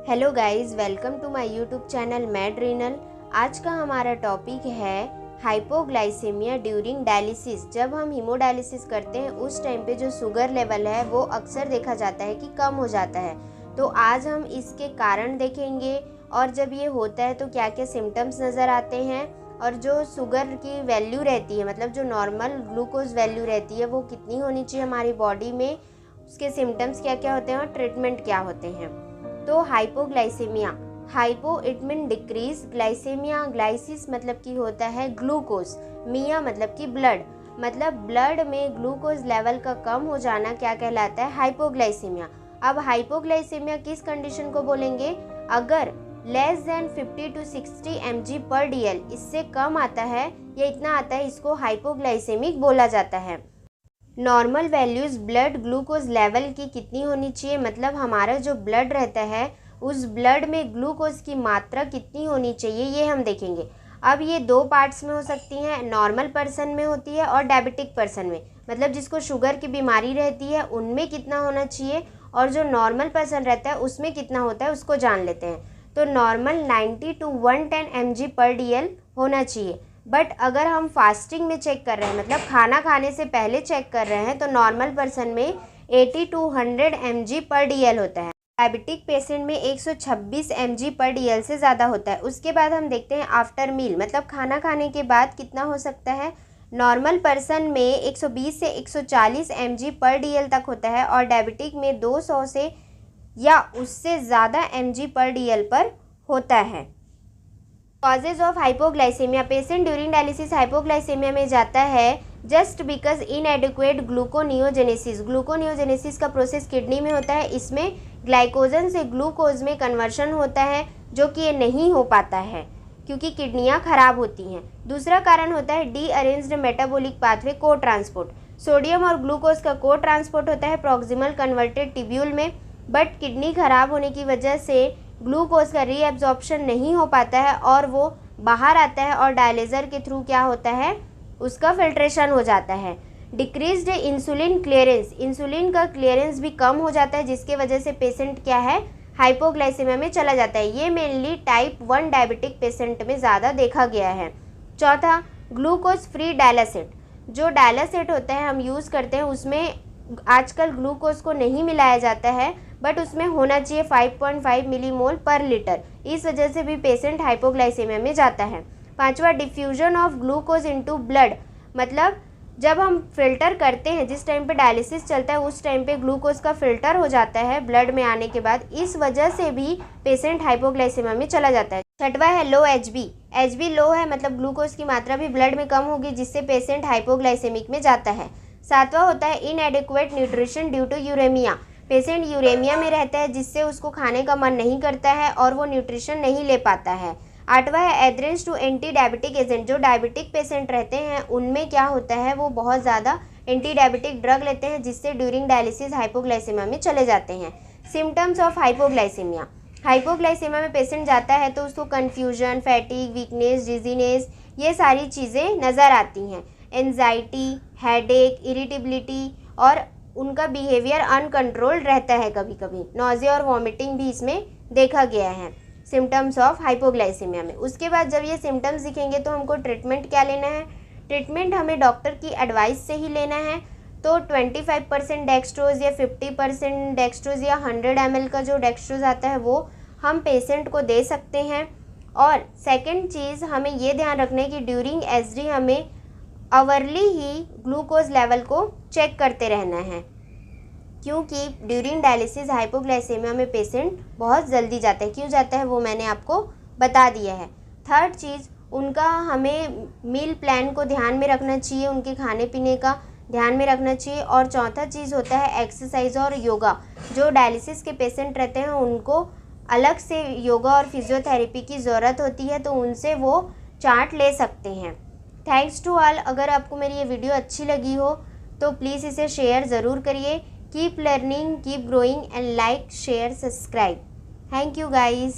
Hello guys, welcome to my YouTube channel मैड्रीनल। आज का हमारा टॉपिक है हाइपोग्लाइसेमिया ड्यूरिंग डायलिसिस। जब हम हीमोडायलिसिस करते हैं उस टाइम पे जो शुगर लेवल है वो अक्सर देखा जाता है कि कम हो जाता है। तो आज हम इसके कारण देखेंगे और जब ये होता है तो क्या क्या सिम्टम्स नज़र आते हैं और जो शुगर की वैल्यू रहती है, मतलब जो नॉर्मल ग्लूकोज वैल्यू रहती है वो कितनी होनी चाहिए हमारी बॉडी में, उसके सिम्टम्स क्या क्या होते हैं और ट्रीटमेंट क्या होते हैं। तो hypoglycaemia, hypo it mean decrease, glycaemia ग्लाइसिस मतलब कि होता है ग्लूकोज, मिया मतलब कि ब्लड, मतलब ब्लड में ग्लूकोज लेवल का कम हो जाना क्या कहलाता है, हाइपोग्लाइसेमिया। अब हाइपोग्लाइसेमिया किस कंडीशन को बोलेंगे, अगर लेस देन 50 to 60 mg पर DL, इससे कम आता है या इतना आता है, इसको हाइपोग्लाइसेमिक बोला जाता है। Normal values blood glucose level की कितनी होनी चाहिए, मतलब हमारा जो ब्लड रहता है उस ब्लड में ग्लूकोज की मात्रा कितनी होनी चाहिए, ये हम देखेंगे। अब ये दो पार्ट्स में हो सकती हैं, नॉर्मल पर्सन में होती है और डायबिटिक पर्सन में, मतलब जिसको शुगर की बीमारी रहती है उनमें कितना होना चाहिए और जो नॉर्मल पर्सन रहता है उसमें कितना होता है उसको जान लेते हैं। तो नॉर्मल 90 to 110 mg पर DL होना चाहिए, बट अगर हम फास्टिंग में चेक कर रहे हैं, मतलब खाना खाने से पहले चेक कर रहे हैं, तो नॉर्मल पर्सन में 80 to 100 mg पर DL होता है। डायबिटिक पेशेंट में 126 mg पर DL से ज़्यादा होता है। उसके बाद हम देखते हैं आफ्टर मील, मतलब खाना खाने के बाद कितना हो सकता है। नॉर्मल पर्सन में 120 से 140 mg पर DL तक होता है और डायबिटिक में 200 से या उससे ज़्यादा mg पर DL पर होता है। Causes of hypoglycaemia, patient during dialysis hypoglycaemia में जाता है just because inadequate gluconeogenesis. Gluconeogenesis का प्रोसेस किडनी में होता है, इसमें ग्लाइकोजन से ग्लूकोज में कन्वर्शन होता है जो कि ये नहीं हो पाता है क्योंकि किडनियाँ खराब होती हैं। दूसरा कारण होता है डी अरेंज्ड मेटाबॉलिक पाथवे को ट्रांसपोर्ट। सोडियम और ग्लूकोज का को ट्रांसपोर्ट होता है प्रॉक्सिमल कन्वर्टेड टिब्यूल में, बट किडनी खराब होने की वजह से ग्लूकोज का रीएब्जॉर्प्शन नहीं हो पाता है और वो बाहर आता है और डायलिज़र के थ्रू क्या होता है, उसका फिल्ट्रेशन हो जाता है। डिक्रीज्ड इंसुलिन क्लियरेंस, इंसुलिन का क्लियरेंस भी कम हो जाता है जिसके वजह से पेशेंट क्या है, हाइपोग्लाइसेमिया में चला जाता है। ये मेनली टाइप 1 डायबिटिक पेशेंट में ज़्यादा देखा गया है। चौथा, ग्लूकोज फ्री डायलासेट। जो डायलासेट होता है हम यूज़ करते हैं उसमें आजकल ग्लूकोज को नहीं मिलाया जाता है, बट उसमें होना चाहिए 5.5 मिलीमोल पर लीटर। इस वजह से भी पेशेंट हाइपोग्लाइसेमिया में जाता है। पांचवा, diffusion of glucose into blood, मतलब जब हम फिल्टर करते हैं, जिस टाइम पे डायलिसिस चलता है उस टाइम पे ग्लूकोज का फिल्टर हो जाता है ब्लड में आने के बाद, इस वजह से भी पेशेंट हाइपोग्लाइसेमिया में चला जाता है। छठवा है लो HB लो है, मतलब ग्लूकोज की मात्रा भी ब्लड में कम होगी जिससे पेशेंट हाइपोग्लाइसेमिक में जाता है। सातवां होता है inadequate nutrition due to uraemia, patient uraemia में रहता है जिससे उसको खाने का मन नहीं करता है और वो न्यूट्रिशन नहीं ले पाता है। आठवां है एडरेंस टू एंटी डायबिटिक एजेंट, जो डायबिटिक पेशेंट रहते हैं उनमें क्या होता है, वो बहुत ज़्यादा एंटी डायबिटिक ड्रग लेते हैं जिससे ड्यूरिंग डायलिसिस हाइपोग्लाइसेमिया में चले जाते हैं। सिम्टम्स ऑफ हाइपोग्लाइसेमिया, हाइपोग्लाइसेमिया में पेशेंट जाता है तो उसको कन्फ्यूजन, फैटिग, वीकनेस, डिजीनेस, ये सारी चीज़ें नज़र आती हैं। एंजाइटी, हेडेक, इरिटेबिलिटी और उनका बिहेवियर अनकंट्रोल्ड रहता है, कभी कभी नॉजिया और वॉमिटिंग भी इसमें देखा गया है सिम्टम्स ऑफ हाइपोग्लाइसेमिया में। उसके बाद जब ये सिम्टम्स दिखेंगे तो हमको ट्रीटमेंट क्या लेना है, ट्रीटमेंट हमें डॉक्टर की एडवाइस से ही लेना है। तो 25% डेक्सट्रोज या 50% डेक्सट्रोज या 100 ml का जो डेक्सट्रोज आता है वो हम पेशेंट को दे सकते हैं। और सेकेंड चीज़ हमें ये ध्यान रखना है कि ड्यूरिंग SD हमें आवरली ही ग्लूकोज लेवल को चेक करते रहना है, क्योंकि ड्यूरिंग डायलिसिस हाइपोग्लाइसेमिया में पेशेंट बहुत जल्दी जाता है। क्यों जाता है वो मैंने आपको बता दिया है। थर्ड चीज़, उनका हमें मील प्लान को ध्यान में रखना चाहिए, उनके खाने पीने का ध्यान में रखना चाहिए। और चौथा चीज़ होता है एक्सरसाइज और योगा। जो डायलिसिस के पेशेंट रहते हैं उनको अलग से योगा और फिजियोथेरेपी की ज़रूरत होती है, तो उनसे वो चार्ट ले सकते हैं। Thanks to all. अगर आपको मेरी ये वीडियो अच्छी लगी हो तो प्लीज़ इसे शेयर ज़रूर करिए। Keep learning, keep growing and like, share, subscribe. Thank you guys.